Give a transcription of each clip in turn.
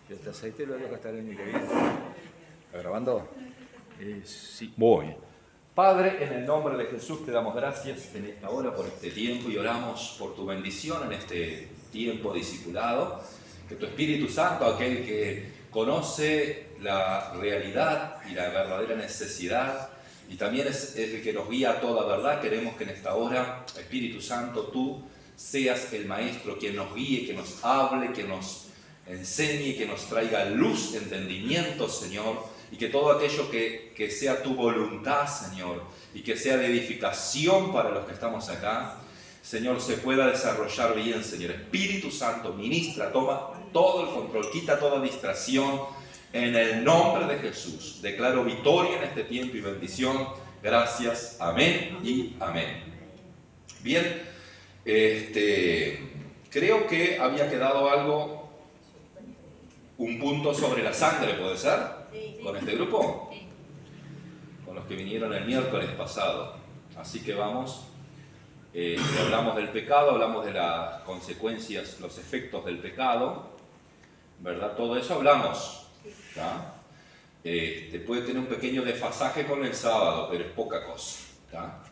Y este aceite lo dejo hasta el año que viene. ¿Está grabando? Sí. Muy bien. Padre, en el nombre de Jesús te damos gracias en esta hora por este tiempo y oramos por tu bendición en este tiempo discipulado. Que tu Espíritu Santo, aquel que conoce la realidad y la verdadera necesidad, y también es el que nos guía a toda verdad, queremos que en esta hora, Espíritu Santo, tú seas el Maestro quien nos guíe, que nos hable, que nos enseñe, que nos traiga luz, entendimiento, Señor, y que todo aquello que sea tu voluntad, Señor, y que sea de edificación para los que estamos acá, Señor, se pueda desarrollar bien, Señor. Espíritu Santo, ministra, toma todo el control, quita toda distracción, en el nombre de Jesús. Declaro victoria en este tiempo y bendición. Gracias, amén y amén. Bien, creo que había quedado algo, un punto sobre la sangre, ¿puede ser? Sí. ¿Con este grupo? Sí. Con los que vinieron el miércoles pasado. Así que vamos, hablamos del pecado, hablamos de las consecuencias, los efectos del pecado, ¿verdad? Todo eso hablamos, ¿tá? Puede tener un pequeño desfasaje con el sábado, pero es poca cosa, ¿tá?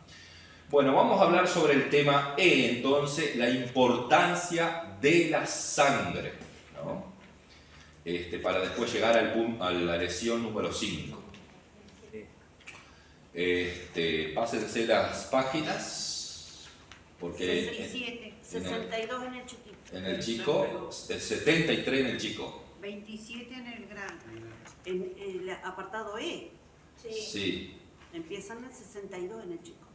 Bueno, vamos a hablar sobre el tema entonces, la importancia de la sangre, ¿no? Para después llegar a la lección número 5. Pásense las páginas, porque 67, 62 en el chiquito. en el chico, el 73 en el chico. 27 en el grande. En el apartado E. Sí. Empiezan en el 62 en el chico.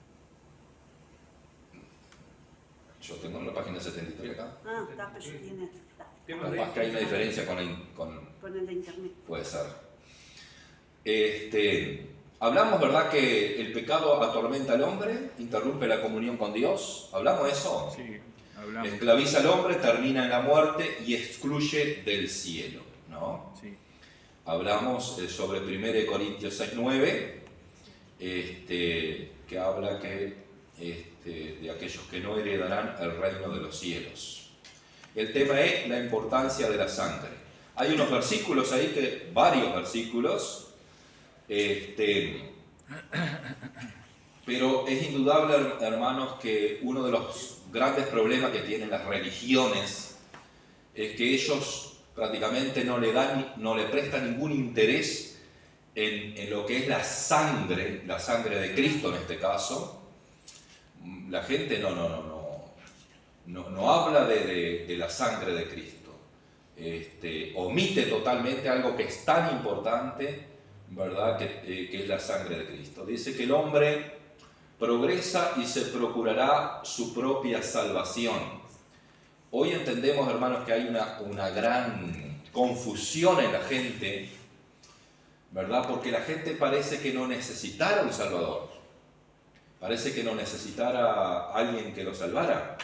Yo tengo la página 73 acá. Ah, está, pero tiene. Está. Capaz que hay una diferencia con Con el de internet. puede ser. Hablamos, ¿verdad?, que el pecado atormenta al hombre, interrumpe la comunión con Dios. ¿Hablamos de eso? Sí, hablamos. Esclaviza al hombre, termina en la muerte y excluye del cielo, ¿no? Sí. Hablamos sobre 1 Corintios 6:9, que habla de aquellos que no heredarán el reino de los cielos. El tema es la importancia de la sangre. Hay unos versículos ahí, varios versículos, pero es indudable, hermanos, que uno de los grandes problemas que tienen las religiones es que ellos prácticamente no le prestan ningún interés en lo que es la sangre de Cristo en este caso. La gente no habla de la sangre de Cristo. Omite totalmente algo que es tan importante, ¿verdad?, que es la sangre de Cristo. Dice que el hombre progresa y se procurará su propia salvación. Hoy entendemos, hermanos, que hay una gran confusión en la gente, ¿verdad? Porque la gente parece que no necesitara un Salvador. Parece que no necesitara a alguien que lo salvara.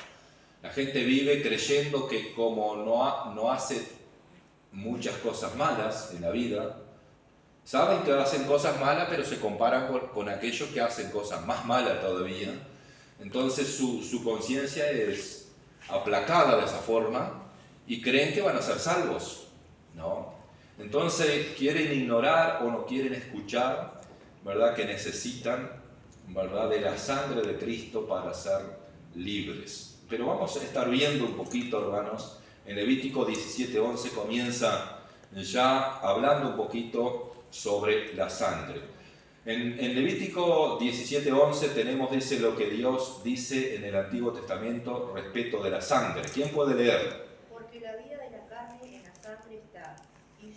La gente vive creyendo que como no hace muchas cosas malas en la vida, saben que hacen cosas malas, pero se comparan con aquellos que hacen cosas más malas todavía. Entonces su conciencia es aplacada de esa forma y creen que van a ser salvos, ¿no? Entonces quieren ignorar o no quieren escuchar, ¿verdad?, que necesitan, ¿verdad?, de la sangre de Cristo para ser libres. Pero vamos a estar viendo un poquito, hermanos, en Levítico 17:11 comienza ya hablando un poquito sobre la sangre. En Levítico 17:11 dice lo que Dios dice en el Antiguo Testamento respecto de la sangre. ¿Quién puede leer? Porque la vida de la carne en la sangre está, y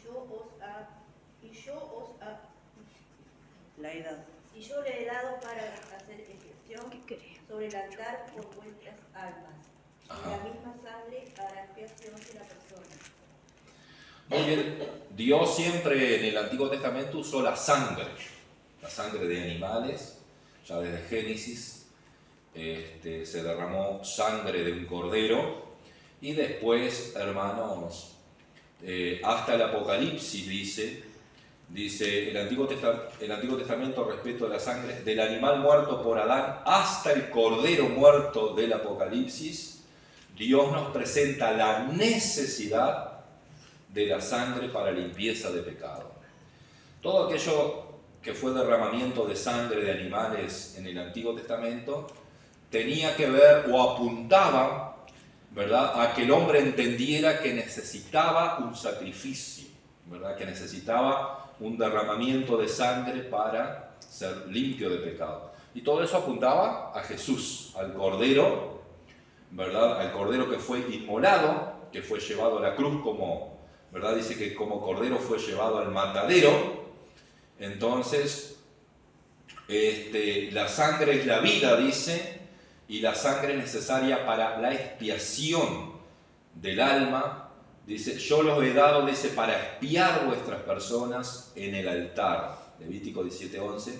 yo le he dado para hacer excepción sobre el altar por vuestras almas. Y la misma sangre hará expiación de la persona. Muy bien, Dios siempre en el Antiguo Testamento usó la sangre de animales, ya desde Génesis se derramó sangre de un cordero y después, hermanos, hasta el Apocalipsis dice el Antiguo Testamento respecto a la sangre del animal muerto por Adán hasta el cordero muerto del Apocalipsis. Dios nos presenta la necesidad de la sangre para limpieza de pecado. Todo aquello que fue derramamiento de sangre de animales en el Antiguo Testamento tenía que ver o apuntaba, ¿verdad?, a que el hombre entendiera que necesitaba un sacrificio, ¿verdad?, que necesitaba un derramamiento de sangre para ser limpio de pecado. Y todo eso apuntaba a Jesús, al Cordero, ¿verdad?, al Cordero que fue inmolado, que fue llevado a la cruz como, ¿verdad?, dice que como Cordero fue llevado al matadero. Entonces, la sangre es la vida, dice, y la sangre es necesaria para la expiación del alma. Dice, yo los he dado, dice, para expiar vuestras personas en el altar. Levítico 17:11.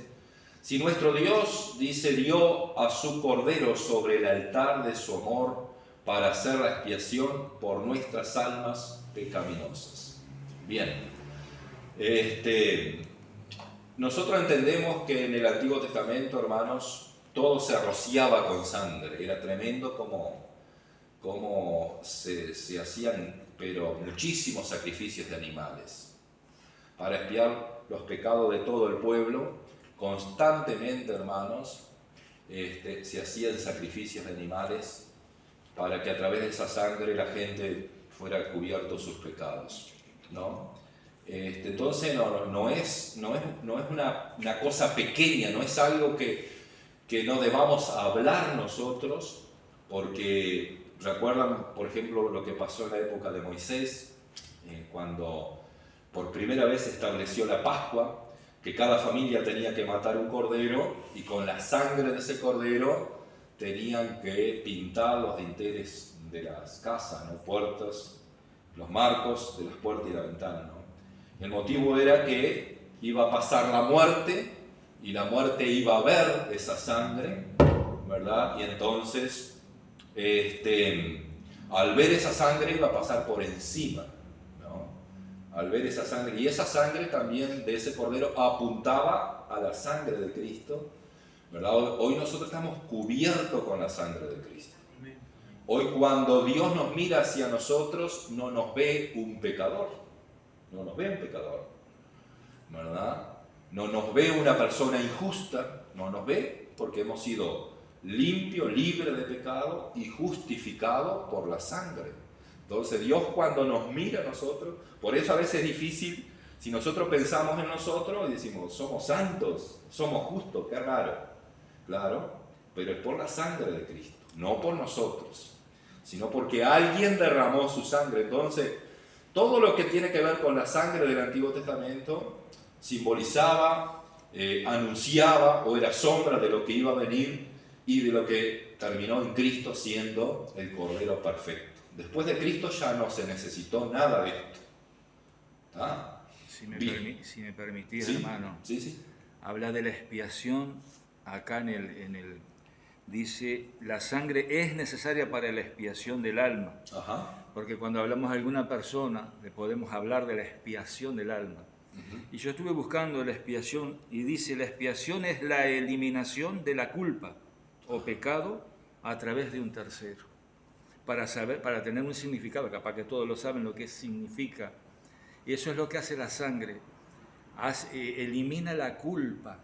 Si nuestro Dios, dice, dio a su Cordero sobre el altar de su amor para hacer la expiación por nuestras almas pecaminosas. Bien. Nosotros entendemos que en el Antiguo Testamento, hermanos, todo se rociaba con sangre. Era tremendo como se hacían, pero muchísimos sacrificios de animales. Para expiar los pecados de todo el pueblo, constantemente, hermanos, se hacían sacrificios de animales para que a través de esa sangre la gente fuera cubierto sus pecados, ¿no? Entonces no es una cosa pequeña, no es algo que no debamos hablar nosotros, porque recuerdan, por ejemplo, lo que pasó en la época de Moisés, cuando por primera vez estableció la Pascua, que cada familia tenía que matar un cordero y con la sangre de ese cordero tenían que pintar los dinteles de las casas, ¿no?, puertas, los marcos de las puertas y la ventana, ¿no? El motivo era que iba a pasar la muerte y la muerte iba a ver esa sangre, ¿verdad? Y entonces, al ver esa sangre iba a pasar por encima, ¿no? Al ver esa sangre, y esa sangre también de ese cordero apuntaba a la sangre de Cristo, ¿verdad? Hoy nosotros estamos cubiertos con la sangre de Cristo. Hoy cuando Dios nos mira hacia nosotros, no nos ve un pecador. No nos ve un pecador, ¿verdad? No nos ve una persona injusta, no nos ve porque hemos sido limpios, libres de pecado y justificados por la sangre. Entonces Dios cuando nos mira a nosotros, por eso a veces es difícil, si nosotros pensamos en nosotros y decimos, somos santos, somos justos, qué raro. Claro, pero es por la sangre de Cristo, no por nosotros, sino porque alguien derramó su sangre. Entonces, todo lo que tiene que ver con la sangre del Antiguo Testamento simbolizaba, anunciaba o era sombra de lo que iba a venir y de lo que terminó en Cristo siendo el Cordero perfecto. Después de Cristo ya no se necesitó nada de esto. ¿Ah? Si me permitís, ¿Sí? hermano, Sí. habla de la expiación acá dice, la sangre es necesaria para la expiación del alma. Ajá. Porque cuando hablamos de alguna persona, le podemos hablar de la expiación del alma. Y yo estuve buscando la expiación y dice, la expiación es la eliminación de la culpa o pecado a través de un tercero. Para tener un significado, capaz que todos lo saben lo que significa. Y eso es lo que hace la sangre. Elimina la culpa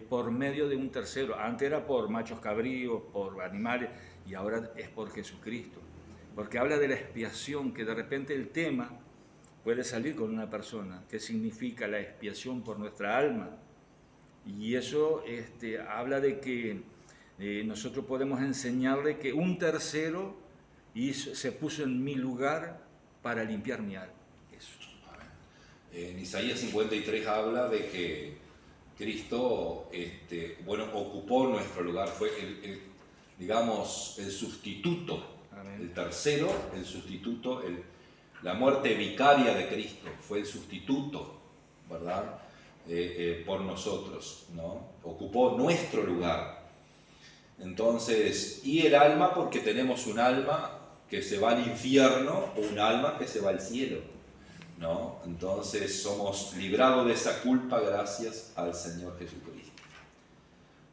por medio de un tercero. Antes era por machos cabríos, por animales, y ahora es por Jesucristo. Porque habla de la expiación, que de repente el tema puede salir con una persona, que significa la expiación por nuestra alma. Y eso habla de que nosotros podemos enseñarle que un tercero se puso en mi lugar para limpiar mi alma. Eso. En Isaías 53 habla de que Cristo ocupó nuestro lugar, fue el sustituto. Amén. El tercero, el sustituto, la muerte vicaria de Cristo, fue el sustituto, ¿verdad? Por nosotros, ¿no? Ocupó nuestro lugar. Entonces, y el alma, porque tenemos un alma que se va al infierno o un alma que se va al cielo, ¿no? Entonces somos librados de esa culpa gracias al Señor Jesucristo.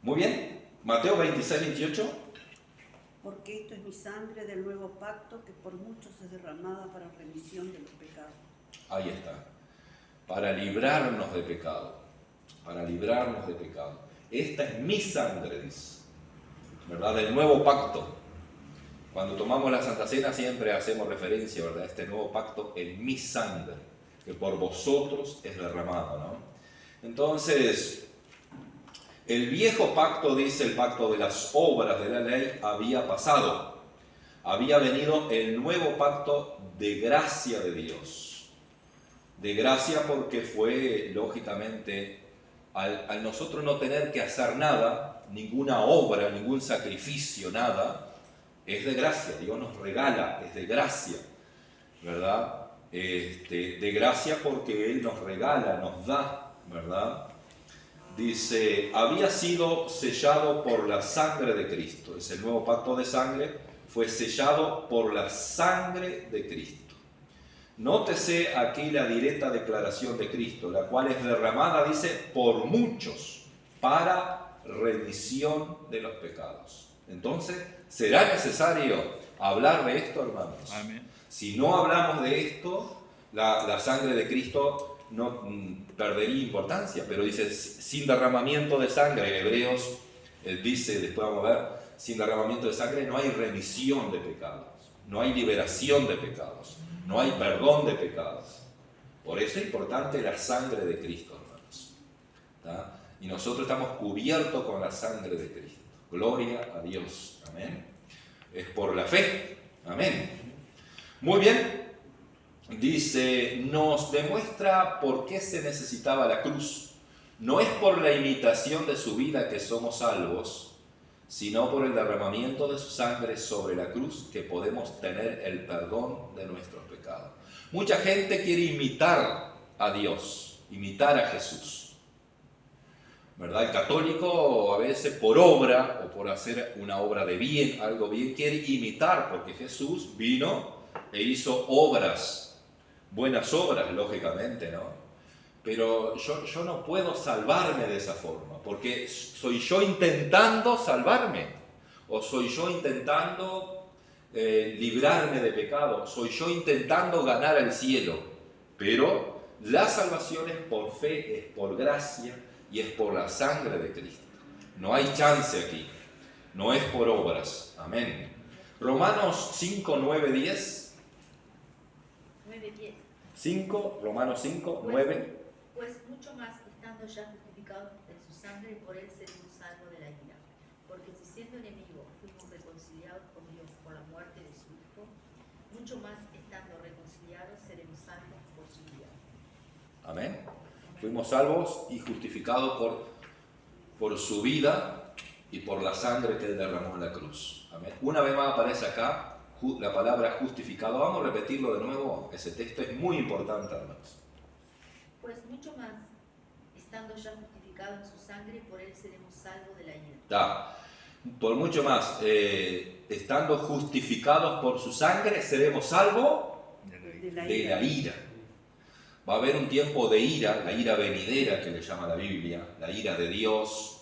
Muy bien, Mateo 26, 28. porque esto es mi sangre del nuevo pacto que por muchos es derramada para remisión de los pecados. Ahí está. Para librarnos de pecado. Para librarnos de pecado. Esta es mi sangre, dice. ¿Verdad? Del nuevo pacto. Cuando tomamos la Santa Cena siempre hacemos referencia, ¿verdad? A este nuevo pacto en mi sangre, que por vosotros es derramado, ¿no? Entonces, el viejo pacto, dice el pacto de las obras de la ley, había pasado. Había venido el nuevo pacto de gracia de Dios. De gracia porque fue, lógicamente, al nosotros no tener que hacer nada, ninguna obra, ningún sacrificio, nada, es de gracia. Dios nos regala, es de gracia, ¿verdad? De gracia porque Él nos regala, nos da, ¿verdad? Dice, había sido sellado por la sangre de Cristo. Es el nuevo pacto de sangre, fue sellado por la sangre de Cristo. Nótese aquí la directa declaración de Cristo, la cual es derramada, dice, por muchos, para remisión de los pecados. Entonces, ¿será necesario hablar de esto, hermanos? Amén. Si no hablamos de esto, la sangre de Cristo no perdería importancia, pero dice, sin derramamiento de sangre, Hebreos dice, después vamos a ver, sin derramamiento de sangre no hay remisión de pecados, no hay liberación de pecados, no hay perdón de pecados. Por eso es importante la sangre de Cristo, hermanos. ¿Tá? Y nosotros estamos cubiertos con la sangre de Cristo. Gloria a Dios. Amén. Es por la fe. Amén. Muy bien. Dice, nos demuestra por qué se necesitaba la cruz. No es por la imitación de su vida que somos salvos, sino por el derramamiento de su sangre sobre la cruz que podemos tener el perdón de nuestros pecados. Mucha gente quiere imitar a Dios, imitar a Jesús, ¿verdad? El católico a veces por obra o por hacer una obra de bien, algo bien, quiere imitar, porque Jesús vino e hizo obras, buenas obras, lógicamente, ¿no? Pero yo no puedo salvarme de esa forma, porque soy yo intentando salvarme, o soy yo intentando librarme de pecado, soy yo intentando ganar el cielo. Pero la salvación es por fe, es por gracia y es por la sangre de Cristo. No hay chance aquí, no es por obras. Amén. Romanos 5, 9, 10. 9, 10. 5, Romanos 5, 9. Pues mucho más, estando ya justificados en su sangre, por él seremos salvos de la ira. Porque si siendo enemigos fuimos reconciliados con Dios por la muerte de su Hijo, mucho más estando reconciliados seremos salvos por su vida. Amén. Fuimos salvos y justificados por su vida y por la sangre que él derramó en la cruz. Amén. Una vez más aparece acá la palabra justificado. Vamos a repetirlo de nuevo. Ese texto es muy importante, hermanos. Pues mucho más, estando ya justificados en su sangre, por él seremos salvos de la ira. Por mucho más, estando justificados por su sangre, seremos salvos de la ira. Va a haber un tiempo de ira, la ira venidera que le llama la Biblia, la ira de Dios.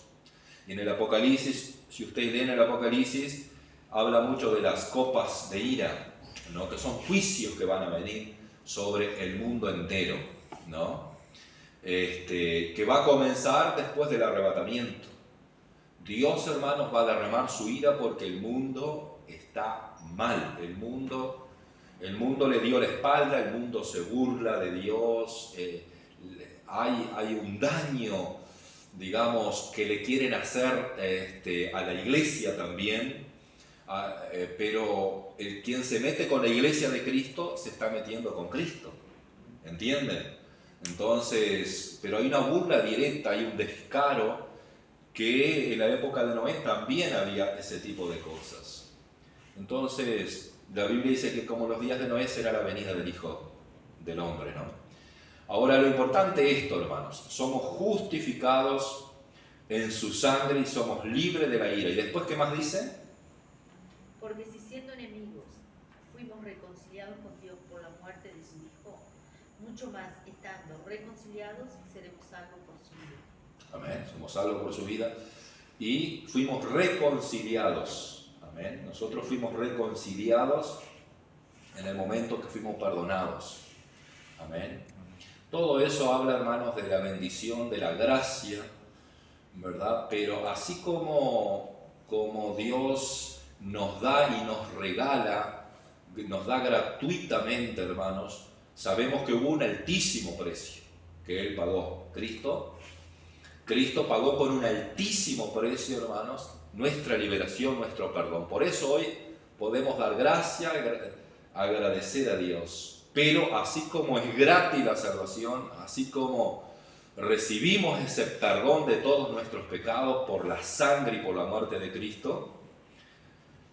Y en el Apocalipsis, si ustedes leen el Apocalipsis, habla mucho de las copas de ira, ¿no? Que son juicios que van a venir sobre el mundo entero, ¿no? Que va a comenzar después del arrebatamiento. Dios, hermanos, va a derramar su ira porque el mundo está mal. El mundo le dio la espalda, el mundo se burla de Dios. Hay un daño, digamos, que le quieren hacer a la iglesia también. Pero quien se mete con la iglesia de Cristo se está metiendo con Cristo. ¿Entienden? Entonces, pero hay una burla directa, hay un descaro, que en la época de Noé también había ese tipo de cosas. Entonces, la Biblia dice que como los días de Noé será la venida del Hijo del Hombre, ¿no? Ahora, lo importante es esto, hermanos, somos justificados en su sangre y somos libres de la ira. ¿Y después qué más dice? Porque si siendo enemigos fuimos reconciliados con Dios por la muerte de su Hijo, mucho más estando reconciliados seremos salvos por su vida. Amén, somos salvos por su vida y fuimos reconciliados. Amén. Nosotros fuimos reconciliados en el momento que fuimos perdonados. Amén. Todo eso habla, hermanos, de la bendición, de la gracia, ¿verdad? Pero así como Dios nos da y nos regala, nos da gratuitamente, hermanos, sabemos que hubo un altísimo precio que Él pagó. Cristo pagó con un altísimo precio, hermanos, nuestra liberación, nuestro perdón. Por eso hoy podemos dar gracia, agradecer a Dios. Pero así como es gratis la salvación, así como recibimos ese perdón de todos nuestros pecados por la sangre y por la muerte de Cristo,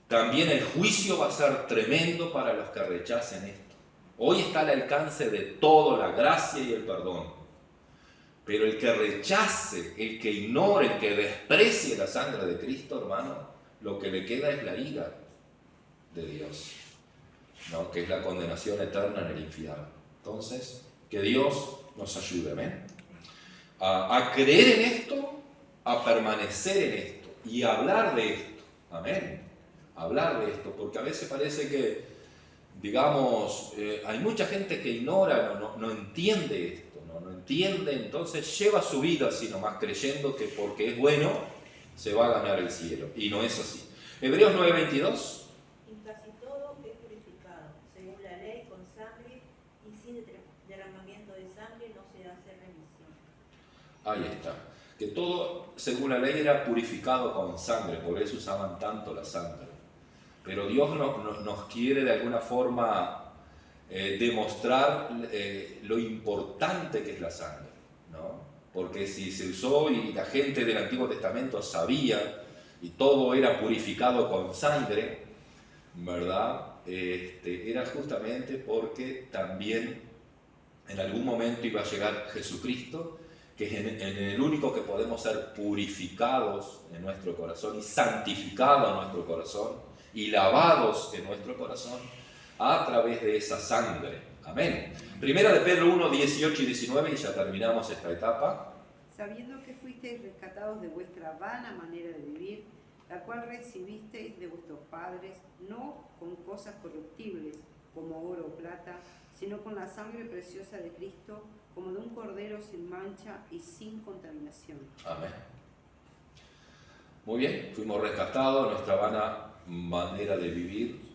también el juicio va a ser tremendo para los que rechacen esto. Hoy está al alcance de todo la gracia y el perdón. Pero el que rechace, el que ignore, el que desprecie la sangre de Cristo, hermano, lo que le queda es la ira de Dios, ¿no? Que es la condenación eterna en el infierno. Entonces, que Dios nos ayude, amén, a creer en esto, a permanecer en esto y a hablar de esto, amén, hablar de esto, porque a veces parece que, digamos, hay mucha gente que ignora, no entiende esto. No entiende, entonces lleva su vida así nomás creyendo que porque es bueno se va a ganar el cielo, y no es así. Hebreos 9:22. En casi todo es purificado, según la ley, con sangre, y sin derramamiento de sangre no se hace remisión. Ahí está. Que todo, según la ley, era purificado con sangre, por eso usaban tanto la sangre. Pero Dios nos quiere de alguna forma demostrar lo importante que es la sangre, ¿no? Porque si se usó y la gente del Antiguo Testamento sabía y todo era purificado con sangre, ¿verdad? Era justamente porque también en algún momento iba a llegar Jesucristo, que es en el único que podemos ser purificados en nuestro corazón y santificados en nuestro corazón y lavados en nuestro corazón a través de esa sangre. Amén. Primera de Pedro 1, 18 y 19, y ya terminamos esta etapa. Sabiendo que fuisteis rescatados de vuestra vana manera de vivir, la cual recibisteis de vuestros padres, no con cosas corruptibles, como oro o plata, sino con la sangre preciosa de Cristo, como de un cordero sin mancha y sin contaminación. Amén. Muy bien, fuimos rescatados, nuestra vana manera de vivir,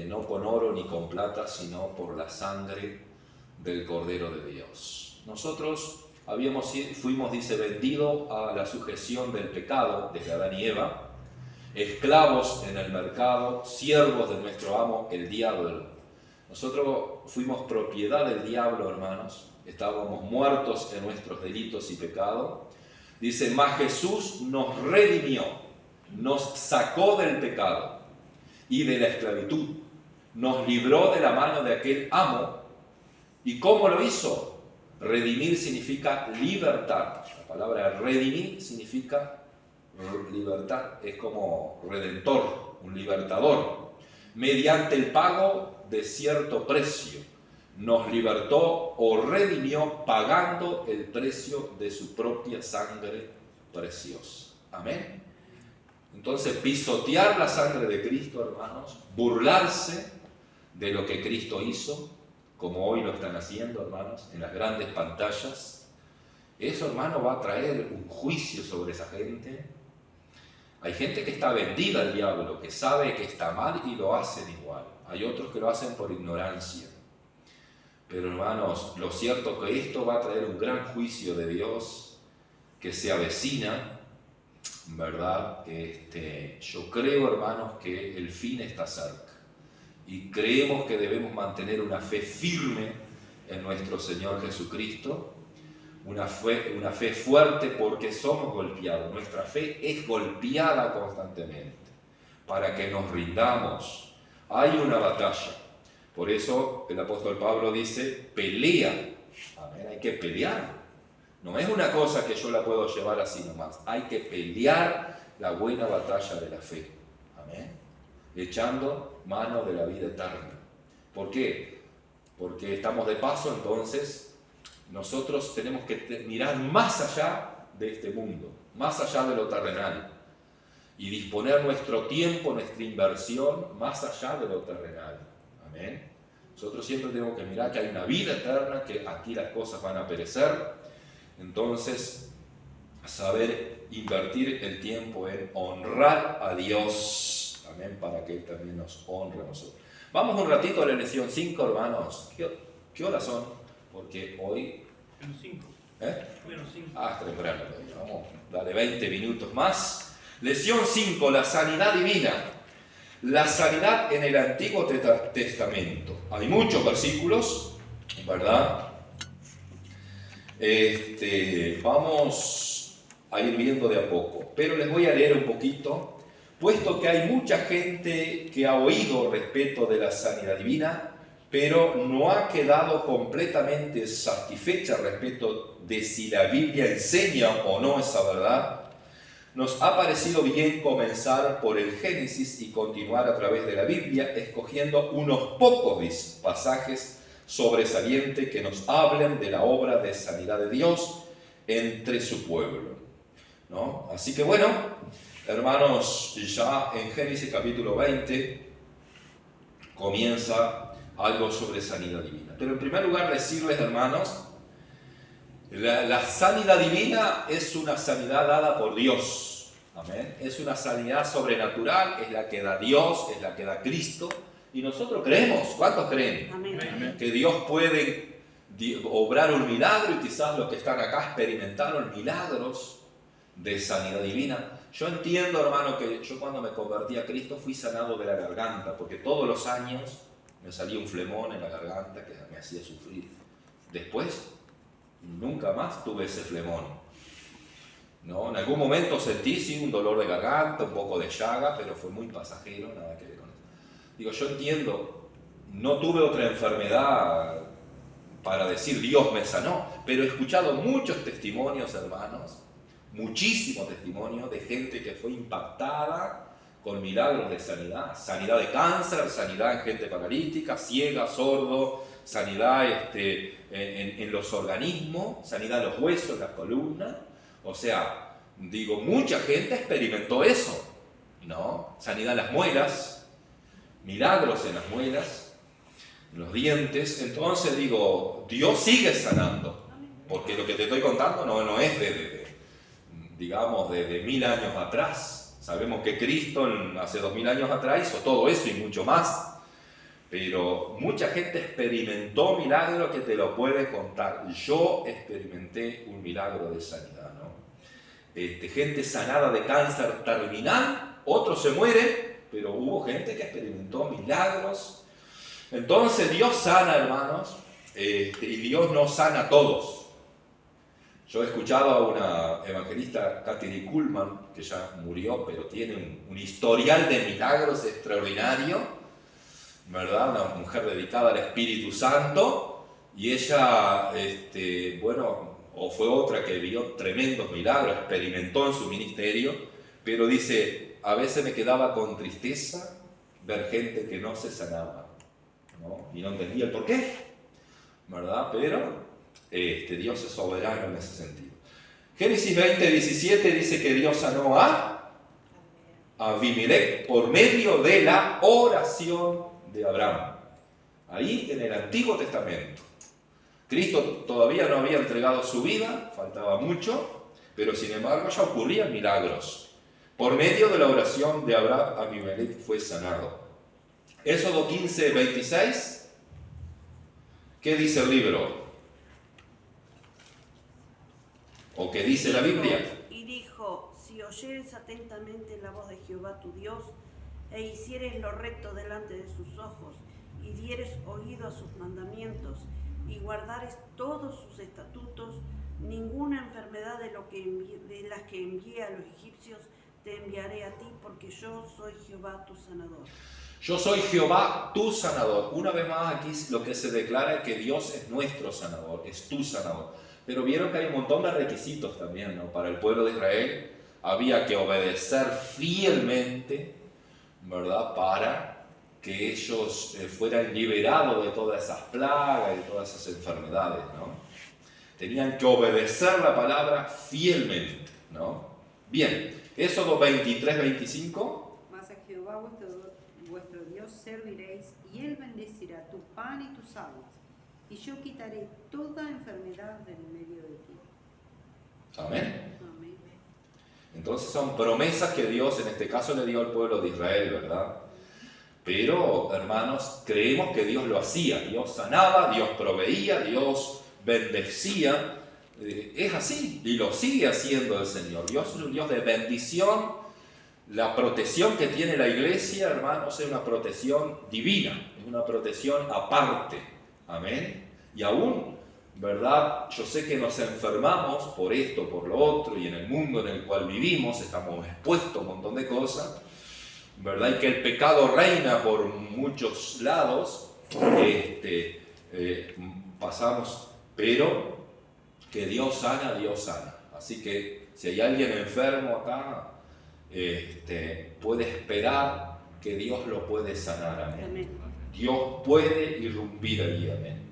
no con oro ni con plata, sino por la sangre del Cordero de Dios. Nosotros fuimos, dice, vendidos a la sujeción del pecado desde Adán y Eva, esclavos en el mercado, siervos de nuestro amo, el diablo. Nosotros fuimos propiedad del diablo, hermanos, estábamos muertos en nuestros delitos y pecados. Dice, mas Jesús nos redimió, nos sacó del pecado y de la esclavitud, nos libró de la mano de aquel amo. ¿Y cómo lo hizo? Redimir significa libertar. La palabra redimir significa libertar, es como redentor, un libertador. Mediante el pago de cierto precio, nos libertó o redimió pagando el precio de su propia sangre preciosa. Amén. Entonces, pisotear la sangre de Cristo, hermanos, burlarse de lo que Cristo hizo, como hoy lo están haciendo, hermanos, en las grandes pantallas, eso, hermano, va a traer un juicio sobre esa gente. Hay gente que está vendida al diablo, que sabe que está mal y lo hacen igual. Hay otros que lo hacen por ignorancia. Pero, hermanos, lo cierto es que esto va a traer un gran juicio de Dios que se avecina, ¿verdad? Yo creo, hermanos, que el fin está cerca y creemos que debemos mantener una fe firme en nuestro Señor Jesucristo, una fe fuerte, porque somos golpeados. Nuestra fe es golpeada constantemente para que nos rindamos. Hay una batalla. Por eso el apóstol Pablo dice, pelea. Amén, hay que pelear. No es una cosa que yo la puedo llevar así nomás. Hay que pelear la buena batalla de la fe. Amén. Echando mano de la vida eterna. ¿Por qué? Porque estamos de paso, entonces nosotros tenemos que mirar más allá de este mundo, más allá de lo terrenal. y disponer nuestro tiempo, nuestra inversión más allá de lo terrenal. Amén. Nosotros siempre tenemos que mirar que hay una vida eterna, que aquí las cosas van a perecer. Entonces, saber invertir el tiempo en honrar a Dios. Amén, para que Él también nos honre a nosotros. Vamos un ratito a la lección 5, hermanos. ¿Qué horas son? Porque hoy... Menos 5. Menos 5. Ah, temprano. Vamos, dale 20 minutos más. Lección 5, la sanidad divina. La sanidad en el Antiguo Testamento. Hay muchos versículos, ¿verdad? Vamos a ir viendo de a poco, pero les voy a leer un poquito, puesto que hay mucha gente que ha oído respecto de la sanidad divina, pero no ha quedado completamente satisfecha respecto de si la Biblia enseña o no esa verdad. Nos ha parecido bien comenzar por el Génesis y continuar a través de la Biblia, escogiendo unos pocos pasajes sobresalientes que nos hablen de la obra de sanidad de Dios entre su pueblo, ¿no? Así que bueno, hermanos, ya en Génesis capítulo 20 comienza algo sobre sanidad divina. Pero en primer lugar decirles, hermanos, la sanidad divina es una sanidad dada por Dios. Amén. Es una sanidad sobrenatural, es la que da Dios, es la que da Cristo. Y nosotros creemos. ¿Cuántos creen? Amén. Que Dios puede obrar un milagro, y quizás los que están acá experimentaron milagros de sanidad divina. Yo entiendo, hermano, que yo cuando me convertí a Cristo fui sanado de la garganta, porque todos los años me salía un flemón en la garganta que me hacía sufrir. Después, nunca más tuve ese flemón, ¿no? En algún momento sentí sí un dolor de garganta, un poco de llaga, pero fue muy pasajero, nada que ver con eso. Digo, yo entiendo, no tuve otra enfermedad para decir Dios me sanó, pero he escuchado muchos testimonios, hermanos, muchísimos testimonios de gente que fue impactada con milagros de sanidad, sanidad de cáncer, sanidad en gente paralítica, ciega, sordo, sanidad en los organismos, sanidad en los huesos, en las columnas. O sea, digo, mucha gente experimentó eso, ¿no? Sanidad en las muelas, milagros en las muelas, en los dientes. Entonces digo, Dios sigue sanando, porque lo que te estoy contando no es de 1000 años atrás. Sabemos que Cristo hace 2000 años atrás hizo todo eso y mucho más. Pero mucha gente experimentó milagros que te lo puede contar. Yo experimenté un milagro de sanidad, ¿no? Gente sanada de cáncer terminal, otros se mueren, pero hubo gente que experimentó milagros. Entonces Dios sana, hermanos, y Dios no sana a todos. Yo he escuchado a una evangelista, Kathy Kuhlman, que ya murió, pero tiene un historial de milagros extraordinario, ¿verdad? Una mujer dedicada al Espíritu Santo, y ella, o fue otra que vio tremendos milagros, experimentó en su ministerio, pero dice, a veces me quedaba con tristeza ver gente que no se sanaba, ¿no? Y no entendía el por qué, ¿verdad? Pero Dios es soberano en ese sentido. Génesis 20:17 dice que Dios sanó a Abimelech por medio de la oración de Abraham. Ahí en el Antiguo Testamento. Cristo todavía no había entregado su vida, faltaba mucho, pero sin embargo ya ocurrían milagros. Por medio de la oración de Abraham, Abimelech fue sanado. Éxodo 15:26. ¿Qué dice el libro? ¿O qué dice la Biblia? Y dijo, si oyeres atentamente la voz de Jehová tu Dios, e hicieres lo recto delante de sus ojos, y dieres oído a sus mandamientos, y guardares todos sus estatutos, ninguna enfermedad de las que envié a los egipcios te enviaré a ti, porque yo soy Jehová tu sanador. Yo soy Jehová tu sanador. Una vez más aquí lo que se declara es que Dios es nuestro sanador, es tu sanador. Pero vieron que hay un montón de requisitos también, ¿no? Para el pueblo de Israel había que obedecer fielmente, ¿verdad? Para que ellos fueran liberados de todas esas plagas y de todas esas enfermedades, ¿no? Tenían que obedecer la palabra fielmente, ¿no? Bien, Éxodo 23, 25. Mas a Jehová vuestro Dios serviréis, y Él bendecirá tu pan y tus aguas, y yo quitaré toda enfermedad del medio de ti. Amén. Amén. Entonces son promesas que Dios en este caso le dio al pueblo de Israel, ¿verdad? Pero, hermanos, creemos que Dios lo hacía. Dios sanaba, Dios proveía, Dios bendecía. Es así, y lo sigue haciendo el Señor. Dios es un Dios de bendición. La protección que tiene la iglesia, hermanos, es una protección divina, es una protección aparte. Amén. Y aún, ¿verdad? Yo sé que nos enfermamos por esto, por lo otro, y en el mundo en el cual vivimos estamos expuestos a un montón de cosas, ¿verdad? Y que el pecado reina por muchos lados, pasamos, pero que Dios sana, Dios sana. Así que si hay alguien enfermo acá, puede esperar que Dios lo puede sanar. Amén. Amén. Dios puede irrumpir allí. Amén.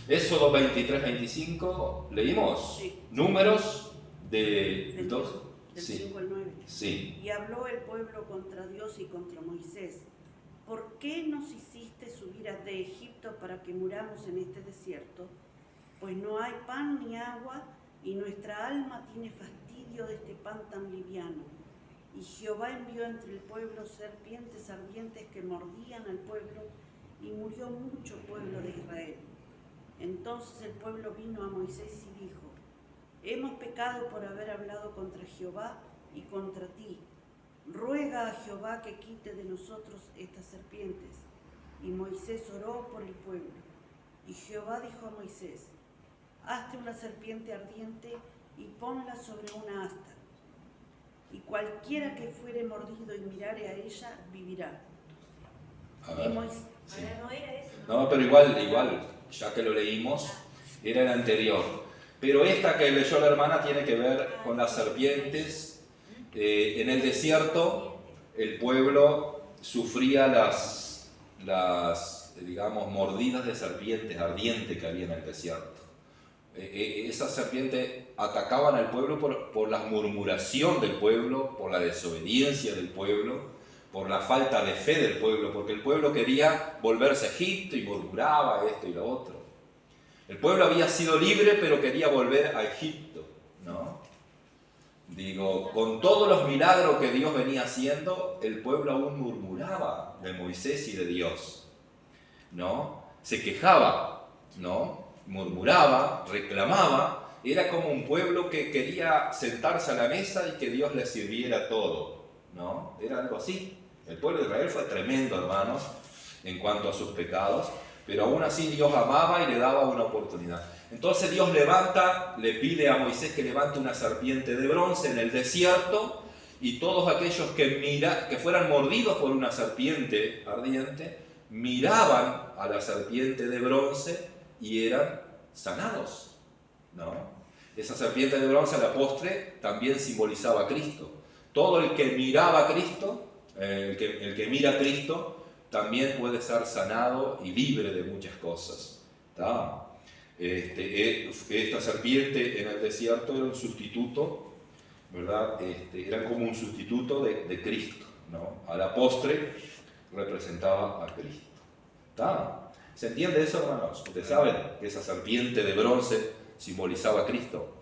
Éxodo 23, 25, ¿leímos? Sí. Números de 2. Del Sí. 5 al 9. Sí. Y habló el pueblo contra Dios y contra Moisés. ¿Por qué nos hiciste subir de Egipto para que muramos en este desierto? Pues no hay pan ni agua, y nuestra alma tiene fastidio de este pan tan liviano. Y Jehová envió entre el pueblo serpientes ardientes que mordían al pueblo, y murió mucho pueblo de Israel. Entonces el pueblo vino a Moisés y dijo: hemos pecado por haber hablado contra Jehová y contra ti. Ruega a Jehová que quite de nosotros estas serpientes. Y Moisés oró por el pueblo. Y Jehová dijo a Moisés: hazte una serpiente ardiente y ponla sobre una asta. Y cualquiera que fuere mordido y mirare a ella, vivirá. A Y ver. Moisés, Sí. Ahora no era eso. No, pero igual, ya que lo leímos, era el anterior. Pero esta que leyó la hermana tiene que ver con las serpientes. En el desierto, el pueblo sufría las digamos, mordidas de serpientes ardientes que había en el desierto. Esas serpientes atacaban al pueblo por la murmuración del pueblo, por la desobediencia del pueblo, por la falta de fe del pueblo, porque el pueblo quería volverse a Egipto y murmuraba esto y lo otro. El pueblo había sido libre, pero quería volver a Egipto, ¿no? Digo, con todos los milagros que Dios venía haciendo, el pueblo aún murmuraba de Moisés y de Dios, ¿no? Se quejaba, ¿no? Murmuraba, reclamaba. Era como un pueblo que quería sentarse a la mesa y que Dios le sirviera todo, ¿no? Era algo así. El pueblo de Israel fue tremendo, hermanos, en cuanto a sus pecados, pero aún así Dios amaba y le daba una oportunidad. Entonces Dios le pide a Moisés que levante una serpiente de bronce en el desierto, y todos aquellos que fueran mordidos por una serpiente ardiente, miraban a la serpiente de bronce y eran sanados, ¿no? Esa serpiente de bronce a la postre también simbolizaba a Cristo. Todo el que miraba a Cristo, el que mira a Cristo, también puede ser sanado y libre de muchas cosas, ¿tá? Esta serpiente en el desierto era un sustituto, ¿verdad? Era como un sustituto de Cristo, ¿no? A la postre representaba a Cristo, ¿tá? ¿Se entiende eso, hermanos? Ustedes saben que esa serpiente de bronce simbolizaba a Cristo.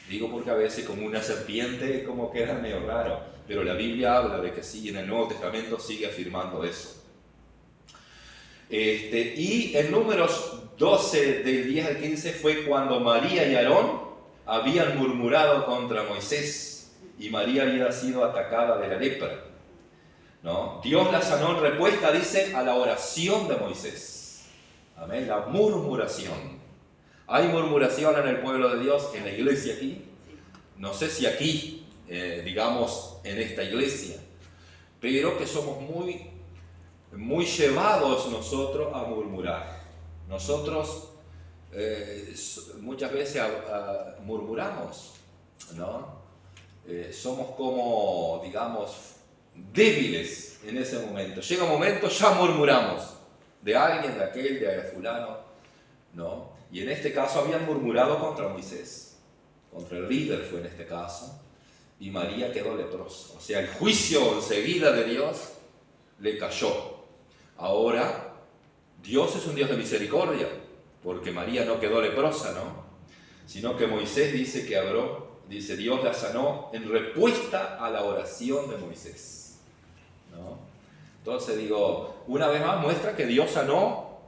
Digo porque a veces como una serpiente como queda medio raro, pero la Biblia habla de que sí, en el Nuevo Testamento sigue afirmando eso. Y en Números 12, del 10 al 15, fue cuando María y Aarón habían murmurado contra Moisés, y María había sido atacada de la lepra, ¿no? Dios la sanó en respuesta, dice, a la oración de Moisés. Amén, la murmuración. ¿Hay murmuración en el pueblo de Dios, en la iglesia aquí? No sé si aquí, digamos, en esta iglesia, pero que somos muy llevados nosotros a murmurar. Nosotros muchas veces murmuramos, ¿no? Somos como, digamos, débiles en ese momento. Llega un momento, ya murmuramos de alguien, de aquel, de fulano, ¿no? Y en este caso habían murmurado contra Moisés, contra el líder fue en este caso, y María quedó leprosa. O sea, el juicio enseguida de Dios le cayó. Ahora, Dios es un Dios de misericordia, porque María no quedó leprosa, ¿no? Sino que Moisés dice que dice, Dios la sanó en respuesta a la oración de Moisés, ¿no? Entonces digo, una vez más muestra que Dios sanó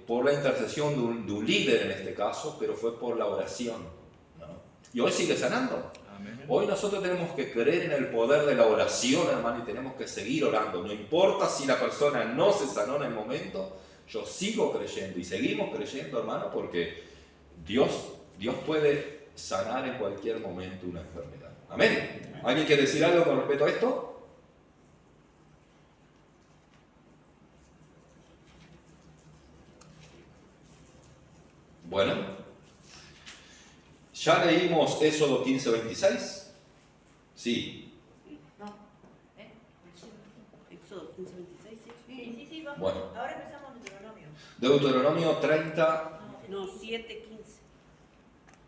por la intercesión de un líder en este caso, pero fue por la oración, ¿no? Y hoy sigue sanando. Amén. Hoy nosotros tenemos que creer en el poder de la oración, hermano, y tenemos que seguir orando. No importa si la persona no se sanó en el momento, yo sigo creyendo y seguimos creyendo, hermano, porque Dios puede sanar en cualquier momento una enfermedad. Amén. ¿Alguien quiere decir algo con respecto a esto? Bueno, ¿ya leímos Éxodo 15:26? Sí. No, Éxodo 15:26, ¿sí? Sí, vamos. Bueno. Ahora empezamos Deuteronomio. Deuteronomio 30. No, 7:15.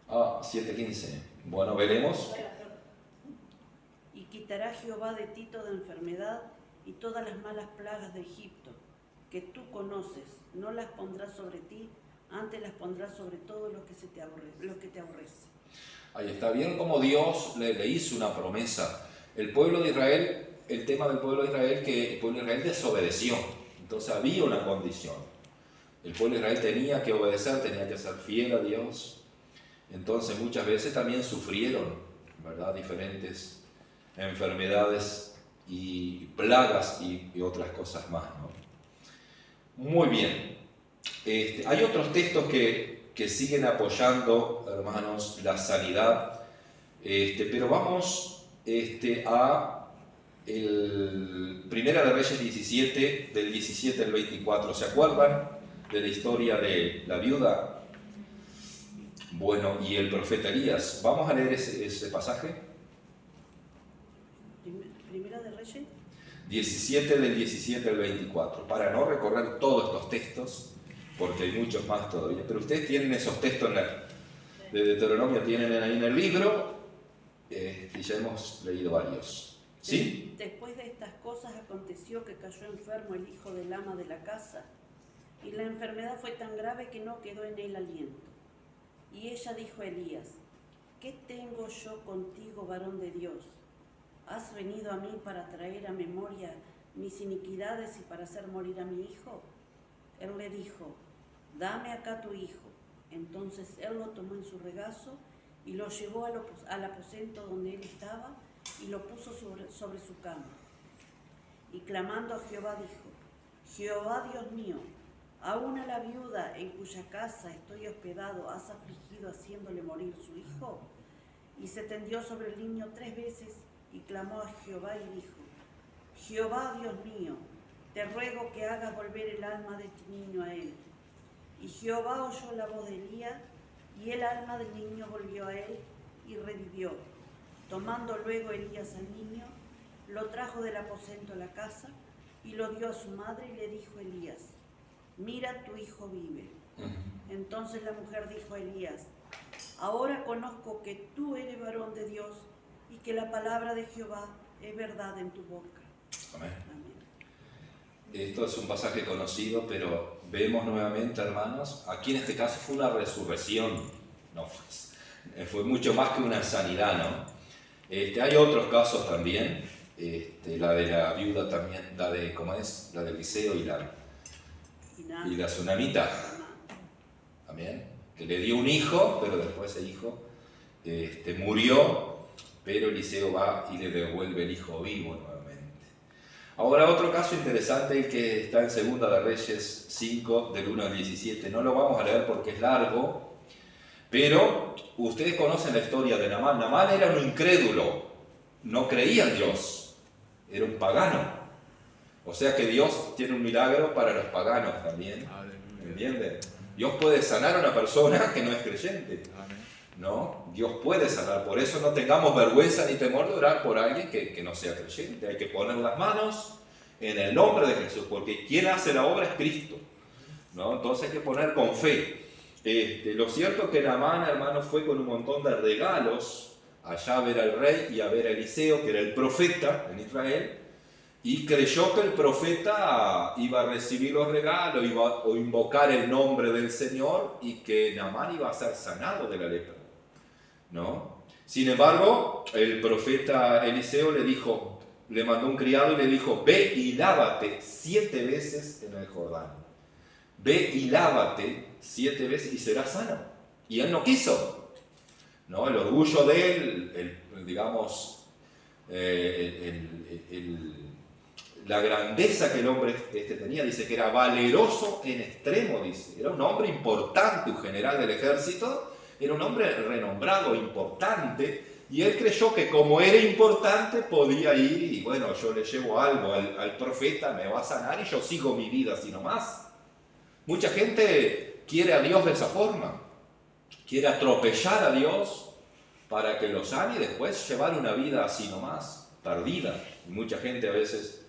7:15. Bueno, veremos. Y quitará Jehová de ti toda enfermedad y todas las malas plagas de Egipto, que tú conoces, no las pondrás sobre ti, antes las pondrás sobre todo lo que te aborrece. Ahí está, bien como Dios le hizo una promesa. El pueblo de Israel, el tema del pueblo de Israel, que el pueblo de Israel desobedeció. Entonces había una condición. El pueblo de Israel tenía que obedecer, tenía que ser fiel a Dios. Entonces muchas veces también sufrieron, ¿verdad?, diferentes enfermedades y plagas y otras cosas más, ¿no? Muy bien. Hay otros textos que siguen apoyando, hermanos, la sanidad, pero vamos a Primera de Reyes 17, del 17 al 24. ¿Se acuerdan de la historia de la viuda? Bueno, y el profeta Elías. Vamos a leer ese pasaje. Primera de Reyes 17, del 17 al 24, para no recorrer todos estos textos, porque hay muchos más todavía, pero ustedes tienen esos textos de Deuteronomio, tienen ahí en el libro, y ya hemos leído varios. ¿Sí? Después de estas cosas aconteció que cayó enfermo el hijo del ama de la casa, y la enfermedad fue tan grave que no quedó en él aliento. Y ella dijo a Elías: ¿qué tengo yo contigo, varón de Dios? ¿Has venido a mí para traer a memoria mis iniquidades y para hacer morir a mi hijo? Él le dijo: dame acá tu hijo. Entonces él lo tomó en su regazo y lo llevó al aposento donde él estaba y lo puso sobre su cama. Y clamando a Jehová dijo: Jehová Dios mío, aún a la viuda en cuya casa estoy hospedado has afligido haciéndole morir su hijo. Y se tendió sobre el niño 3 veces y clamó a Jehová y dijo: Jehová Dios mío, te ruego que hagas volver el alma de este niño a él. Y Jehová oyó la voz de Elías, y el alma del niño volvió a él y revivió. Tomando luego Elías al niño, lo trajo del aposento a la casa y lo dio a su madre y le dijo a Elías: mira, tu hijo vive. Entonces la mujer dijo a Elías: ahora conozco que tú eres varón de Dios y que la palabra de Jehová es verdad en tu boca. Amén. Amén. Esto es un pasaje conocido, pero vemos nuevamente, hermanos, aquí en este caso fue una resurrección, no fue mucho más que una sanidad, ¿no? Hay otros casos también, la de la viuda también, la de, ¿cómo es? La de Eliseo y la tsunamita, ¿también? Que le dio un hijo, pero después ese hijo murió, pero Eliseo va y le devuelve el hijo vivo nuevamente. Ahora otro caso interesante, el que está en Segunda de Reyes 5, del 1 al 17. No lo vamos a leer porque es largo, pero ustedes conocen la historia de Naamán. Naamán era un incrédulo, no creía en Dios, era un pagano. O sea que Dios tiene un milagro para los paganos también, ¿entienden? Dios puede sanar a una persona que no es creyente, ¿no? Dios puede sanar, por eso no tengamos vergüenza ni temor de orar por alguien que no sea creyente. Hay que poner las manos en el nombre de Jesús, porque quien hace la obra es Cristo, ¿no? Entonces hay que poner con fe. Lo cierto es que Naamán, hermano, fue con un montón de regalos allá a ver al rey y a ver a Eliseo, que era el profeta en Israel, y creyó que el profeta iba a recibir los regalos, iba a invocar el nombre del Señor y que Naamán iba a ser sanado de la lepra, ¿no? Sin embargo, el profeta Eliseo le mandó un criado y le dijo: ve y lávate 7 veces en el Jordán. Ve y lávate 7 veces y serás sano. Y él no quiso, ¿no? El orgullo de él, la grandeza que el hombre tenía, dice que era valeroso en extremo, dice. Era un hombre importante, un general del ejército, era un hombre renombrado, importante, y él creyó que como era importante podía ir y bueno, yo le llevo algo al profeta, me va a sanar y yo sigo mi vida así nomás. Mucha gente quiere a Dios de esa forma, quiere atropellar a Dios para que lo sane y después llevar una vida así nomás, perdida. Y mucha gente a veces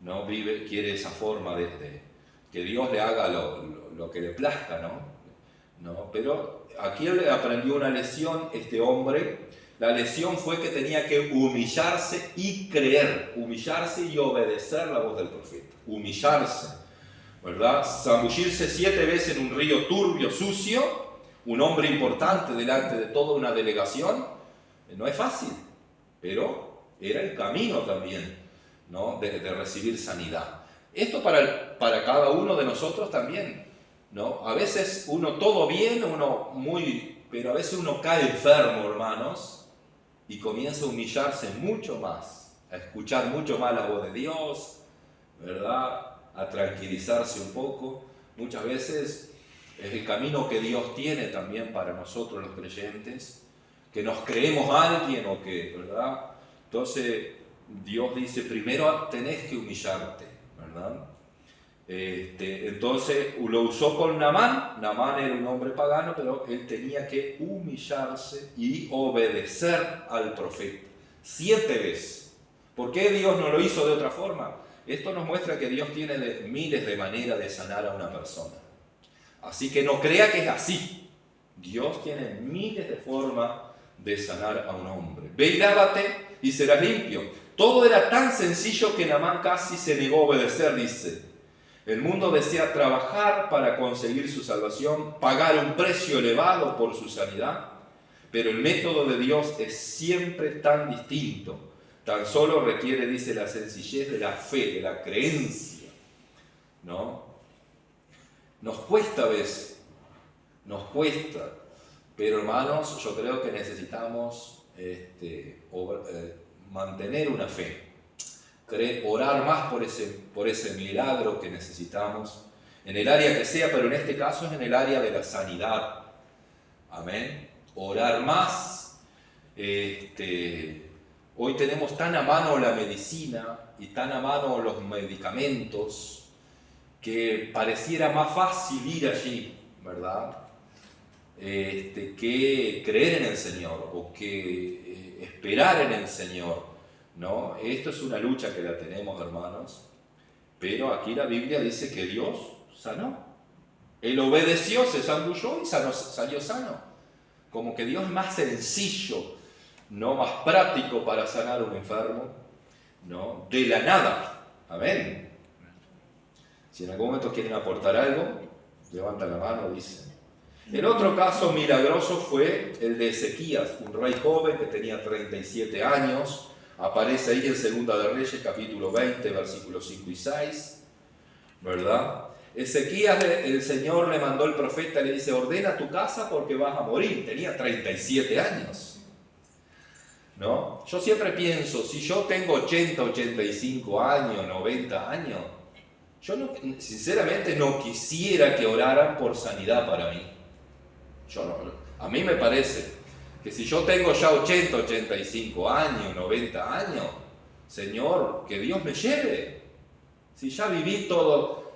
no quiere esa forma de que Dios le haga lo que le plazca, ¿no? Pero aquí él aprendió una lección, este hombre. La lección fue que tenía que humillarse y creer, humillarse y obedecer la voz del profeta, humillarse, ¿verdad? Zambullirse 7 veces en un río turbio, sucio, un hombre importante delante de toda una delegación, no es fácil, pero era el camino también, ¿no? de recibir sanidad. Esto para cada uno de nosotros también, ¿no? A veces uno todo bien, pero a veces uno cae enfermo, hermanos, y comienza a humillarse mucho más, a escuchar mucho más la voz de Dios, ¿verdad? A tranquilizarse un poco. Muchas veces es el camino que Dios tiene también para nosotros los creyentes, que nos creemos a alguien o que, ¿verdad? Entonces Dios dice, primero tenés que humillarte, ¿verdad? Entonces lo usó con Naamán. Naamán era un hombre pagano, pero él tenía que humillarse y obedecer al profeta 7 veces. ¿Por qué Dios no lo hizo de otra forma? Esto nos muestra que Dios tiene miles de maneras de sanar a una persona. Así que no crea que es así. Dios tiene miles de formas de sanar a un hombre. Ve y lávate y serás limpio. Todo era tan sencillo que Naamán casi se negó a obedecer, dice. El mundo desea trabajar para conseguir su salvación, pagar un precio elevado por su sanidad, pero el método de Dios es siempre tan distinto. Tan solo requiere, dice, la sencillez de la fe, de la creencia, ¿no? Nos cuesta a veces, pero hermanos, yo creo que necesitamos mantener una fe. Orar más por ese milagro que necesitamos, en el área que sea, pero en este caso es en el área de la sanidad. Amén. Orar más. Hoy tenemos tan a mano la medicina y tan a mano los medicamentos que pareciera más fácil ir allí, ¿verdad? Que creer en el Señor o que esperar en el Señor. ¿No? Esto es una lucha que la tenemos, hermanos, pero aquí la Biblia dice que Dios sanó. Él obedeció, se zambulló y salió sano. Como que Dios es más sencillo, ¿no? Más práctico para sanar a un enfermo, ¿no? De la nada. Amén. Si en algún momento quieren aportar algo, levantan la mano, dicen. El otro caso milagroso fue el de Ezequías, un rey joven que tenía 37 años. Aparece ahí en Segunda de Reyes, capítulo 20, versículos 5 y 6, ¿verdad? Ezequías, el Señor le mandó el profeta y le dice, ordena tu casa porque vas a morir. Tenía 37 años, ¿no? Yo siempre pienso, si yo tengo 80, 85 años, 90 años, yo sinceramente no quisiera que oraran por sanidad para mí. A mí me parece que si yo tengo ya 80, 85 años, 90 años, Señor, que Dios me lleve. Si ya viví todo,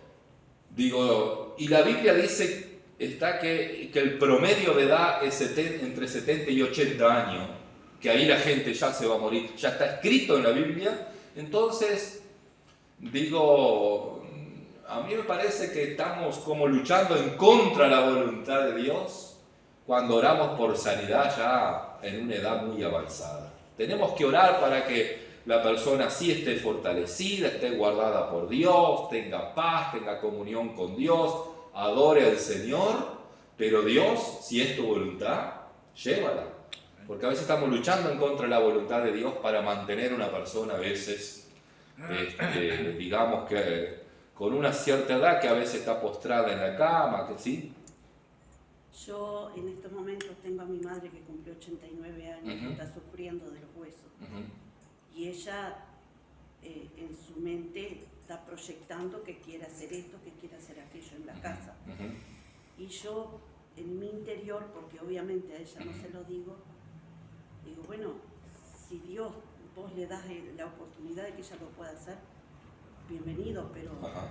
digo, y la Biblia dice, que el promedio de edad es entre 70 y 80 años, que ahí la gente ya se va a morir, ya está escrito en la Biblia. Entonces, digo, a mí me parece que estamos como luchando en contra de la voluntad de Dios, cuando oramos por sanidad ya en una edad muy avanzada. Tenemos que orar para que la persona sí esté fortalecida, esté guardada por Dios, tenga paz, tenga comunión con Dios, adore al Señor, pero Dios, si es tu voluntad, llévala. Porque a veces estamos luchando en contra de la voluntad de Dios para mantener una persona a veces, digamos que con una cierta edad que a veces está postrada en la cama, que sí. Yo en estos momentos tengo a mi madre que cumplió 89 años, Ujú. que está sufriendo de los huesos. Ujú. Y ella en su mente está proyectando que quiere hacer esto, que quiere hacer aquello en la casa. Ujú. Y yo en mi interior, porque obviamente a ella no se lo digo bueno, si Dios, vos le das la oportunidad de que ella lo pueda hacer, bienvenido, pero Ajá.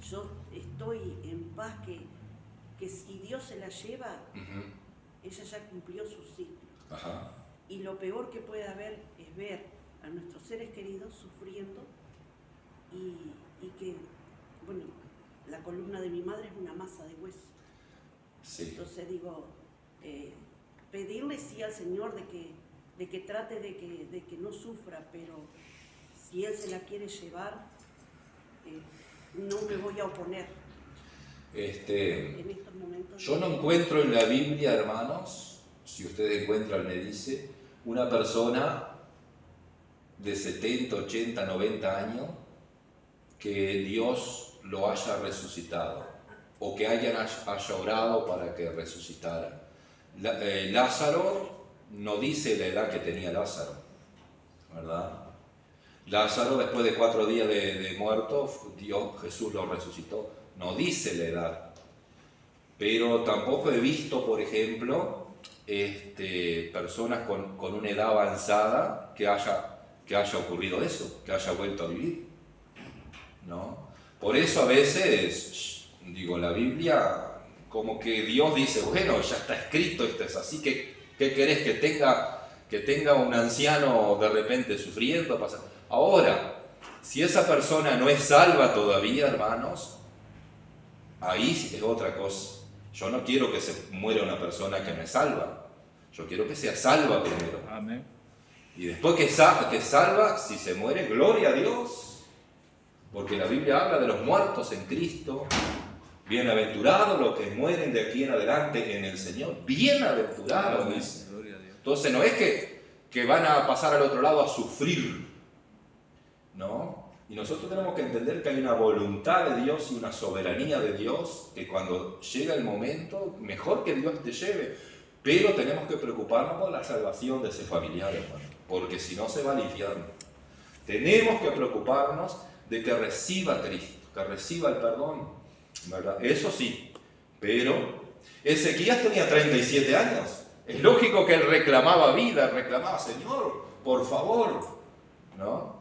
yo estoy en paz que si Dios se la lleva, Ujú. ella ya cumplió su ciclo. Ajá. Y lo peor que puede haber es ver a nuestros seres queridos sufriendo y que, bueno, la columna de mi madre es una masa de hueso. Sí. Entonces digo, pedirle sí al Señor de que trate de que no sufra, pero si Él se la quiere llevar, no me voy a oponer en estos momentos. Yo no encuentro en la Biblia, hermanos, si ustedes encuentran, me dice, una persona de 70, 80, 90 años que Dios lo haya resucitado o que haya orado para que resucitara. Lázaro no dice la edad que tenía Lázaro, ¿verdad? Lázaro, después de 4 días de muerto, Jesús lo resucitó. No dice la edad. Pero tampoco he visto, por ejemplo, personas con una edad avanzada que haya ocurrido eso, que haya vuelto a vivir, ¿no? Por eso a veces, digo, la Biblia, como que Dios dice, bueno, ya está escrito, esto es así, ¿qué querés que tenga un anciano de repente sufriendo? Ahora, si esa persona no es salva todavía, hermanos, ahí es otra cosa. Yo no quiero que se muera una persona que no es salva. Yo quiero que sea salva primero. Amén. Y después que salva, si se muere, gloria a Dios. Porque la Biblia habla de los muertos en Cristo. Bienaventurados los que mueren de aquí en adelante en el Señor. Bienaventurados, dice. Gloria a Dios. Entonces no es que van a pasar al otro lado a sufrir, ¿no? Y nosotros tenemos que entender que hay una voluntad de Dios y una soberanía de Dios, que cuando llega el momento, mejor que Dios te lleve, pero tenemos que preocuparnos por la salvación de ese familiar, hermano, porque si no se va al infierno. Tenemos que preocuparnos de que reciba a Cristo, que reciba el perdón, ¿verdad? Eso sí, pero Ezequías tenía 37 años. Es lógico que él reclamaba vida, reclamaba, Señor, por favor, ¿no?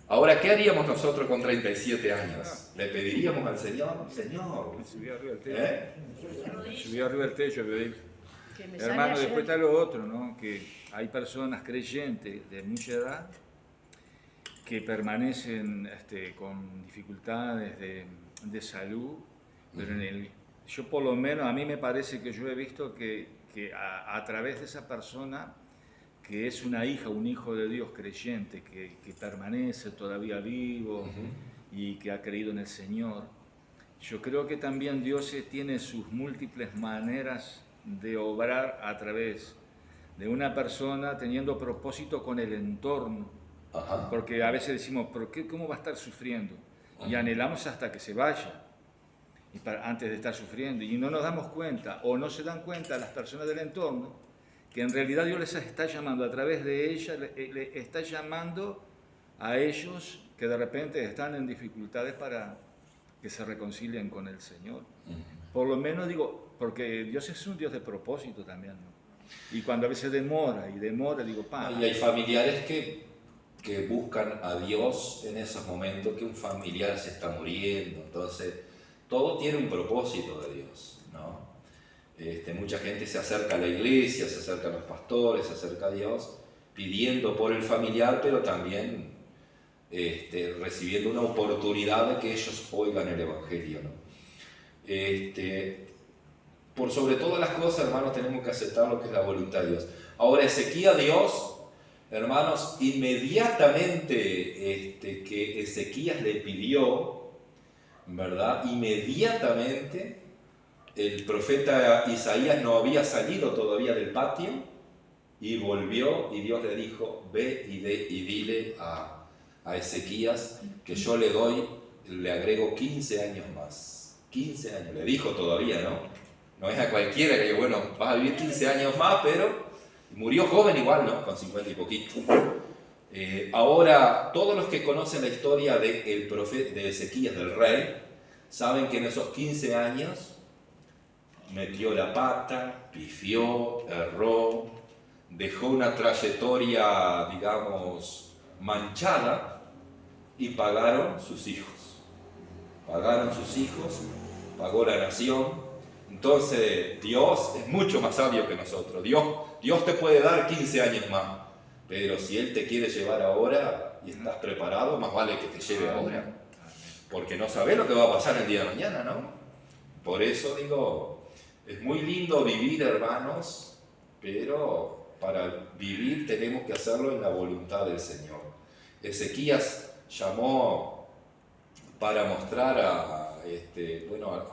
Ahora, ¿qué haríamos nosotros con 37 años? ¿Le pediríamos al Señor? Señor, Subí arriba del techo. ¿eh? Subí arriba del techo, pedir. Que me Hermano, salga después ya- está lo otro, ¿no? Que hay personas creyentes de mucha edad que permanecen con dificultades de salud, pero yo por lo menos, a mí me parece que yo he visto que a través de esa persona, que es una hija, un hijo de Dios creyente, que permanece todavía vivo y que ha creído en el Señor, yo creo que también Dios tiene sus múltiples maneras de obrar a través de una persona teniendo propósito con el entorno. Ajá. Porque a veces decimos, ¿pero cómo va a estar sufriendo? Y anhelamos hasta que se vaya, antes de estar sufriendo. Y no nos damos cuenta, o no se dan cuenta las personas del entorno, que en realidad Dios les está llamando a través de ella, le está llamando a ellos que de repente están en dificultades para que se reconcilien con el Señor. Por lo menos digo, porque Dios es un Dios de propósito también, ¿no? Y cuando a veces demora, digo, Y hay familiares que buscan a Dios en esos momentos que un familiar se está muriendo. Entonces, todo tiene un propósito de Dios, ¿no? Mucha gente se acerca a la iglesia, se acerca a los pastores, se acerca a Dios, pidiendo por el familiar, pero también recibiendo una oportunidad de que ellos oigan el Evangelio, ¿no? por sobre todas las cosas, hermanos, tenemos que aceptar lo que es la voluntad de Dios. Ahora, Ezequías, Dios, hermanos, inmediatamente que Ezequías le pidió, ¿verdad? Inmediatamente el profeta Isaías no había salido todavía del patio y volvió y Dios le dijo, ve y dile a Ezequías que yo le agrego 15 años más. 15 años, le dijo todavía, ¿no? No es a cualquiera que, bueno, vas a vivir 15 años más, pero murió joven igual, ¿no? Con 50 y poquito. Ahora, todos los que conocen la historia de Ezequías, del rey, saben que en esos 15 años metió la pata, pifió, erró, dejó una trayectoria, digamos, manchada y pagaron sus hijos. Pagaron sus hijos, pagó la nación. Entonces, Dios es mucho más sabio que nosotros. Dios te puede dar 15 años más, pero si Él te quiere llevar ahora y estás preparado, más vale que te lleve ahora. Porque no sabes lo que va a pasar el día de mañana, ¿no? Por eso digo, es muy lindo vivir, hermanos, pero para vivir tenemos que hacerlo en la voluntad del Señor. Ezequías llamó para mostrar a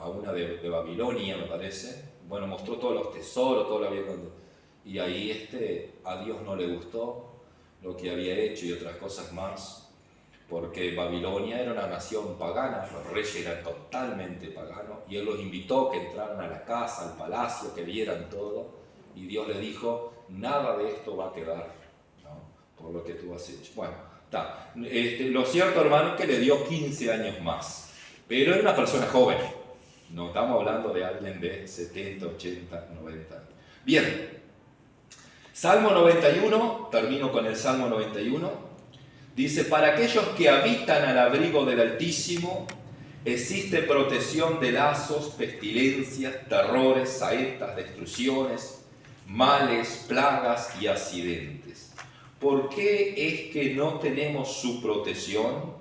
una de Babilonia, me parece. Bueno, mostró todos los tesoros, todo lo había y ahí a Dios no le gustó lo que había hecho y otras cosas más, porque Babilonia era una nación pagana, los reyes eran totalmente paganos, y Él los invitó que entraran a la casa, al palacio, que vieran todo, y Dios le dijo, nada de esto va a quedar, ¿no? Por lo que tú has hecho. Bueno, está. Lo cierto, hermano, es que le dio 15 años más, pero era una persona joven, no estamos hablando de alguien de 70, 80, 90 años. Bien, Salmo 91, termino con el Salmo 91, dice, para aquellos que habitan al abrigo del Altísimo, existe protección de lazos, pestilencias, terrores, saetas, destrucciones, males, plagas y accidentes. ¿Por qué es que no tenemos su protección?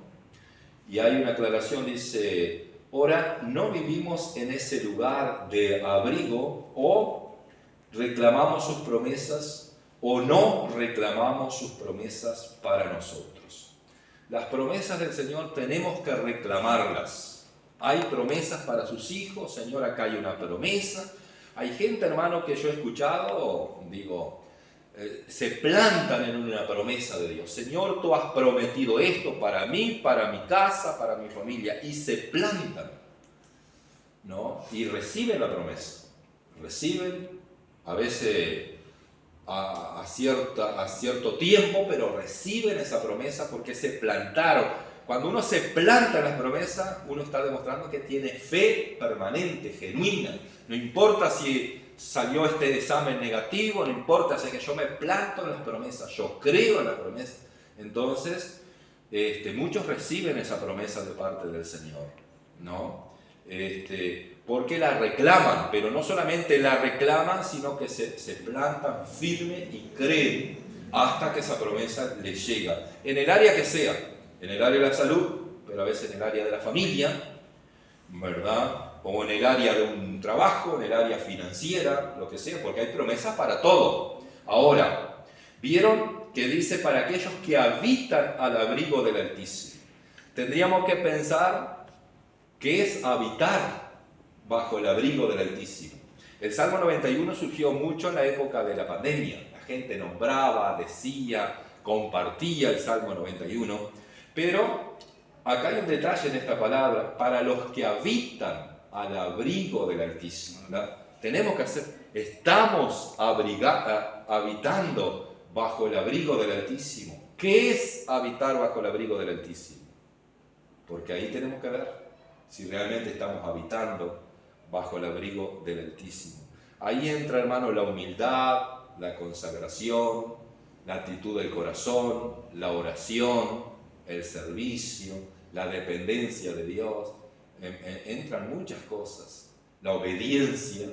Y hay una aclaración, dice, ahora no vivimos en ese lugar de abrigo o reclamamos sus promesas o no reclamamos sus promesas para nosotros. Las promesas del Señor tenemos que reclamarlas. Hay promesas para sus hijos, Señor, acá hay una promesa. Hay gente, hermano, que yo he escuchado, se plantan en una promesa de Dios. Señor, tú has prometido esto para mí, para mi casa, para mi familia, y se plantan, ¿no? Y reciben la promesa. Reciben, a veces a cierto tiempo, pero reciben esa promesa porque se plantaron. Cuando uno se planta en las promesas, uno está demostrando que tiene fe permanente, genuina. No importa si salió este examen negativo, no importa, si es que yo me planto en las promesas, yo creo en las promesas. Entonces, muchos reciben esa promesa de parte del Señor, ¿no? Porque la reclaman, pero no solamente la reclaman, sino que se plantan firme y creen hasta que esa promesa les llega. En el área que sea, en el área de la salud, pero a veces en el área de la familia, ¿verdad? O en el área de un trabajo, en el área financiera, lo que sea, porque hay promesas para todo. Ahora, ¿vieron que dice para aquellos que habitan al abrigo del Altísimo? Tendríamos que pensar qué es habitar bajo el abrigo del Altísimo. El Salmo 91 surgió mucho en la época de la pandemia. La gente nombraba, decía, compartía el Salmo 91. Pero acá hay un detalle en esta palabra, para los que habitan al abrigo del Altísimo. Tenemos que estamos habitando bajo el abrigo del Altísimo. ¿Qué es habitar bajo el abrigo del Altísimo? Porque ahí tenemos que ver si realmente estamos habitando bajo el abrigo del Altísimo. Ahí entra, hermano, la humildad, la consagración, la actitud del corazón, la oración, el servicio, la dependencia de Dios. Entran muchas cosas. La obediencia.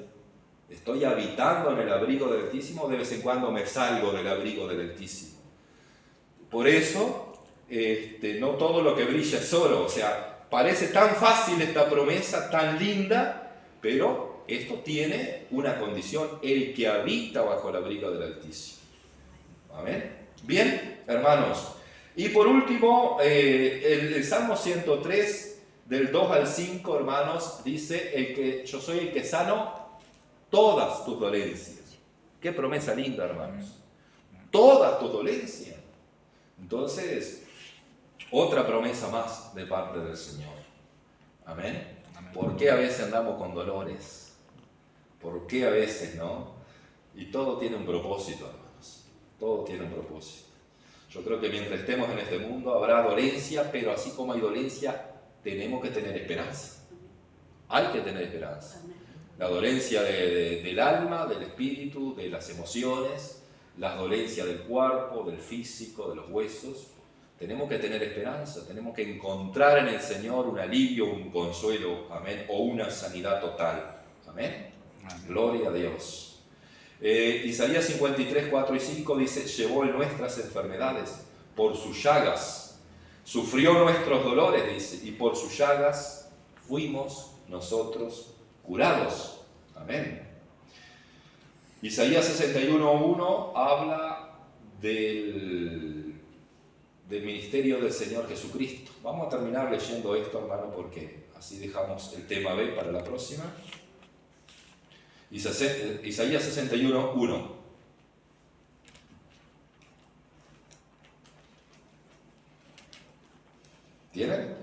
Estoy habitando en el abrigo del Altísimo, de vez en cuando me salgo del abrigo del Altísimo. Por eso, no todo lo que brilla es oro. O sea, parece tan fácil esta promesa, tan linda, pero esto tiene una condición: el que habita bajo el abrigo del Altísimo. Amén. Bien, hermanos. Y por último, el Salmo 103, del 2 al 5, hermanos, dice: yo soy el que sano todas tus dolencias. Qué promesa linda, hermanos. Todas tus dolencias. Entonces, otra promesa más de parte del Señor. Amén. ¿Por qué a veces andamos con dolores? ¿Por qué a veces no? Y todo tiene un propósito, hermanos. Todo tiene un propósito. Yo creo que mientras estemos en este mundo habrá dolencia, pero así como hay dolencia, tenemos que tener esperanza. Hay que tener esperanza. La dolencia del alma, del espíritu, de las emociones, las dolencias del cuerpo, del físico, de los huesos. Tenemos que tener esperanza, tenemos que encontrar en el Señor un alivio, un consuelo, amén, o una sanidad total. Amén. Amén. Gloria a Dios. Isaías 53, 4 y 5 dice: llevó en nuestras enfermedades, por sus llagas, sufrió nuestros dolores, dice, y por sus llagas fuimos nosotros curados. Amén. Isaías 61:1 habla del ministerio del Señor Jesucristo. Vamos a terminar leyendo esto, hermano, porque así dejamos el tema B para la próxima. Isaías 61:1. ¿Tienen?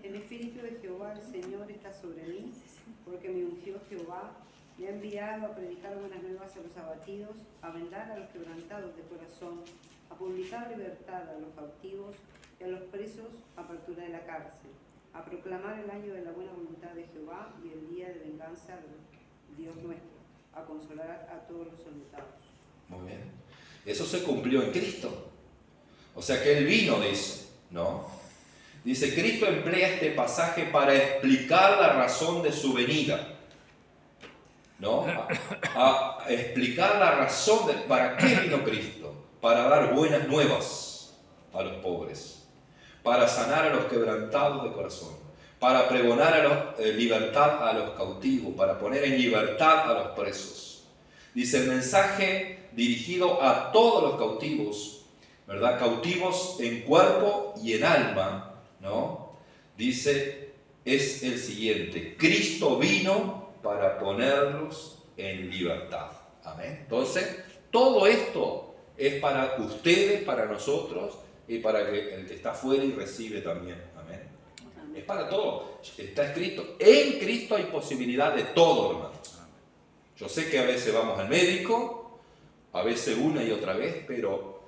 El Espíritu de Jehová, el Señor, está sobre mí, porque me ungió Jehová, me ha enviado a predicar buenas nuevas a los abatidos, a vendar a los quebrantados de corazón, a publicar libertad a los cautivos y a los presos, apertura de la cárcel, a proclamar el año de la buena voluntad de Jehová y el día de venganza de Dios nuestro, a consolar a todos los enlutados. Muy bien. Eso se cumplió en Cristo. O sea que Él vino, dice, ¿no? Dice, Cristo emplea este pasaje para explicar la razón de su venida, ¿no? A explicar la razón de para qué vino Cristo. Para dar buenas nuevas a los pobres, para sanar a los quebrantados de corazón, para pregonar libertad a los cautivos, para poner en libertad a los presos. Dice el mensaje dirigido a todos los cautivos, ¿verdad? Cautivos en cuerpo y en alma, ¿no? Dice, es el siguiente: Cristo vino para ponerlos en libertad. Amén. Entonces, todo esto es para ustedes, para nosotros y para el que está afuera y recibe también. Amén. Es para todo. Está escrito, en Cristo hay posibilidad de todo, hermanos. Yo sé que a veces vamos al médico, a veces una y otra vez, pero,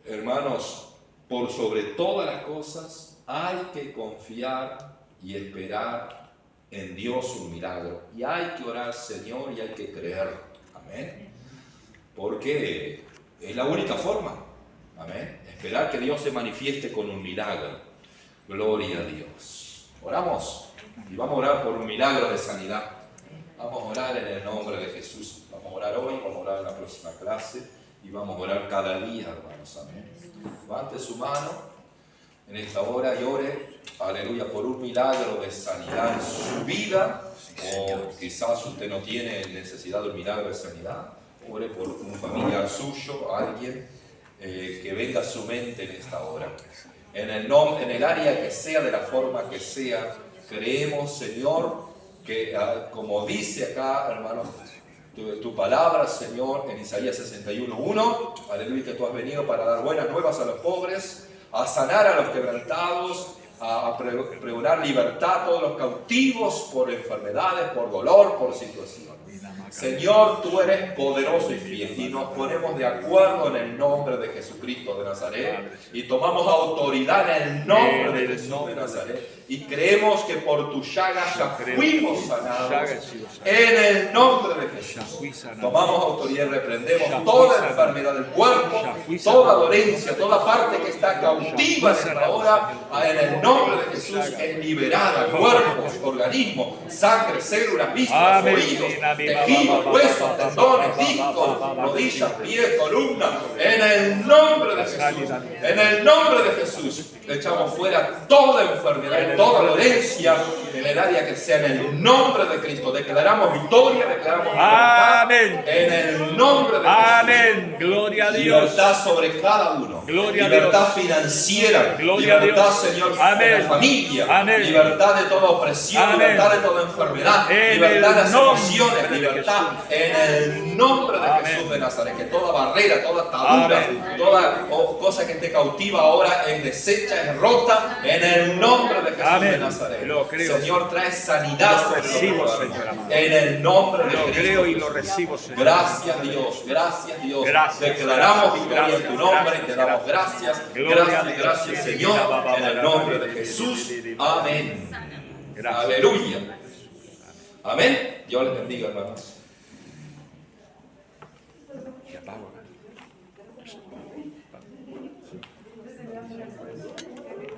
hermanos, por sobre todas las cosas hay que confiar y esperar en Dios un milagro. Y hay que orar, Señor, y hay que creer. Amén. Porque es la única forma. Amén. Esperar que Dios se manifieste con un milagro. Gloria a Dios. Oramos. Y vamos a orar por un milagro de sanidad. Vamos a orar en el nombre de Jesús. Vamos a orar hoy, vamos a orar en la próxima clase. Y vamos a orar cada día, hermanos. Amén. Levante su mano en esta hora y ore, aleluya, por un milagro de sanidad en su vida. O quizás usted no tiene necesidad de un milagro de sanidad. Ore por un familiar suyo, alguien que venga a su mente en esta hora. En el área que sea, de la forma que sea, creemos, Señor, que como dice acá, hermano, tu palabra, Señor, en Isaías 61:1, aleluya, que tú has venido para dar buenas nuevas a los pobres, a sanar a los quebrantados, a pregonar libertad a todos los cautivos por enfermedades, por dolor, por situación. Señor, tú eres poderoso y fiel, y nos ponemos de acuerdo en el nombre de Jesucristo de Nazaret, y tomamos autoridad en el nombre de Jesús de Nazaret, y creemos que por tus llagas ya fuimos sanados, en el nombre de Jesús. Tomamos autoridad y reprendemos toda enfermedad del cuerpo, toda dolencia, toda parte que está cautiva en esta hora, en el nombre de Jesús es liberada, cuerpos, organismos, sangre, células, vistas, oídos, tejidos, tejidos, huesos, tendones, discos, rodillas, pies, columna, en el nombre de Jesús, en el nombre de Jesús, echamos fuera toda enfermedad, toda dolencia en el área que sea, en el nombre de Cristo. Declaramos victoria, declaramos libertad, Amén. en el nombre de Jesús. Amén. Gloria a Dios. Libertad sobre cada uno. Gloria a Libertad Dios. financiera. Gloria a Libertad, Dios. Señor, Amén. de la familia. Amén. Libertad de toda opresión. Amén. Libertad de toda enfermedad. En Libertad de las el nombre emociones. de Libertad Jesús. en el nombre de Amén. Jesús de Nazaret. Que toda barrera, toda atadura, Amén. toda cosa que te cautiva ahora es deshecha, es rota en el nombre de Jesús Amén. de Nazaret. Lo creo. Señor, trae sanidad sobre recibo, los Señor enfermos. amado. En el nombre de Lo Cristo. creo y lo recibo, Señor. Gracias Dios, gracias Dios. Gracias, Declaramos gracias, victoria en tu nombre y te damos gracias. gracias. Gloria a Gracias, Dios. gracias Señor. En el nombre de Jesús. Amén. Gracias. Aleluya. Amén. Dios les bendiga, hermanos.